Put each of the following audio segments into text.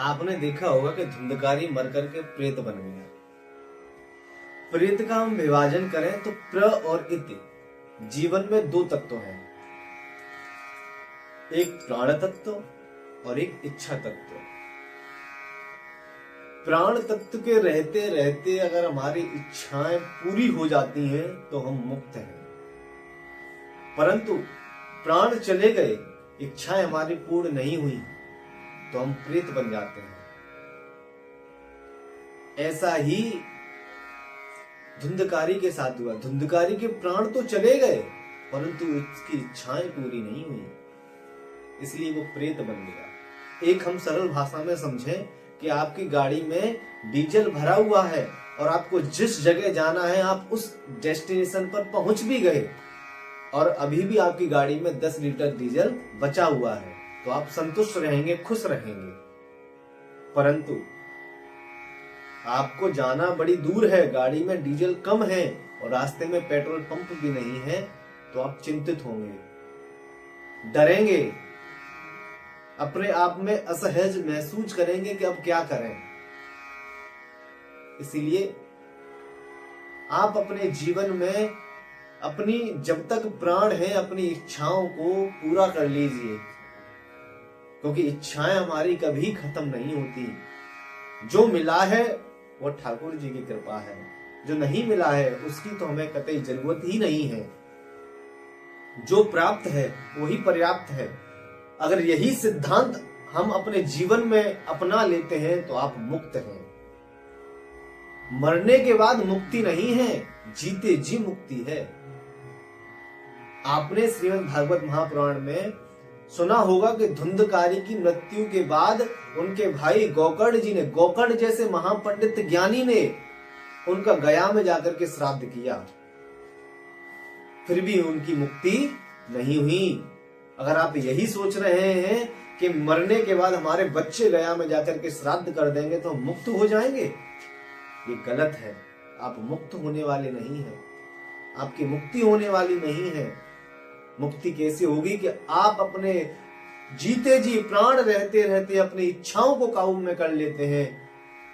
आपने देखा होगा कि धुंधकारी मर करके प्रेत बन गया। प्रेत का हम विभाजन करें तो प्र और इत जीवन में दो तत्व हैं, एक प्राण तत्व और एक इच्छा तत्व। प्राण तत्व के रहते रहते अगर हमारी इच्छाएं पूरी हो जाती हैं तो हम मुक्त हैं, परंतु प्राण चले गए, इच्छाएं हमारी पूर्ण नहीं हुई तो हम प्रेत बन जाते हैं। ऐसा ही धुंधकारी के साथ हुआ। धुंधकारी के प्राण तो चले गए परंतु उसकी इच्छाएं पूरी नहीं हुई, इसलिए वो प्रेत बन गया। एक हम सरल भाषा में समझें कि आपकी गाड़ी में डीजल भरा हुआ है और आपको जिस जगह जाना है आप उस डेस्टिनेशन पर पहुंच भी गए और अभी भी आपकी गाड़ी में 10 लीटर डीजल बचा हुआ है तो आप संतुष्ट रहेंगे, खुश रहेंगे। परंतु आपको जाना बड़ी दूर है, गाड़ी में डीजल कम है और रास्ते में पेट्रोल पंप भी नहीं है तो आप चिंतित होंगे, डरेंगे, अपने आप में असहज महसूस करेंगे कि अब क्या करें। इसीलिए आप अपने जीवन में अपनी जब तक प्राण है अपनी इच्छाओं को पूरा कर लीजिए, क्योंकि इच्छाएं हमारी कभी खत्म नहीं होती। जो मिला है वो ठाकुर जी की कृपा है, जो नहीं मिला है उसकी तो हमें कतई जरूरत ही नहीं है। जो प्राप्त है वही पर्याप्त है। अगर यही सिद्धांत हम अपने जीवन में अपना लेते हैं तो आप मुक्त हैं। मरने के बाद मुक्ति नहीं है, जीते जी मुक्ति है। आपने श्रीमद् भागवत महापुराण में सुना होगा कि धुंधकारी की मृत्यु के बाद उनके भाई गोकर्ण जी ने, गोकर्ण जैसे महापंडित ज्ञानी ने उनका गया में जाकर के श्राद्ध किया, फिर भी उनकी मुक्ति नहीं हुई। अगर आप यही सोच रहे हैं कि मरने के बाद हमारे बच्चे गया में जाकर के श्राद्ध कर देंगे तो हम मुक्त हो जाएंगे, ये गलत है। आप मुक्त होने वाले नहीं हैं, आपकी मुक्ति होने वाली नहीं है। मुक्ति कैसे होगी कि आप अपने जीते जी प्राण रहते रहते अपनी इच्छाओं को काबू में कर लेते हैं,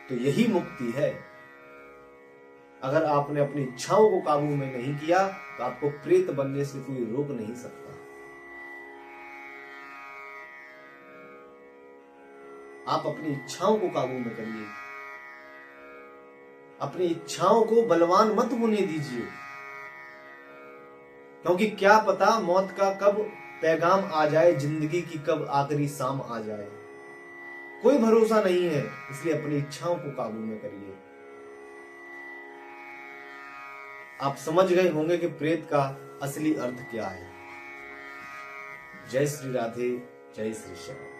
तो यही मुक्ति है। अगर आपने अपनी इच्छाओं को काबू में नहीं किया तो आपको प्रेत बनने से कोई रोक नहीं सकता। आप अपनी इच्छाओं को काबू में करिए, अपनी इच्छाओं को बलवान मत होने दीजिए, क्योंकि क्या पता मौत का कब पैगाम आ जाए, जिंदगी की कब आखिरी शाम आ जाए, कोई भरोसा नहीं है। इसलिए अपनी इच्छाओं को काबू में करिए। आप समझ गए होंगे कि प्रेत का असली अर्थ क्या है। जय श्री राधे, जय श्री श्याम।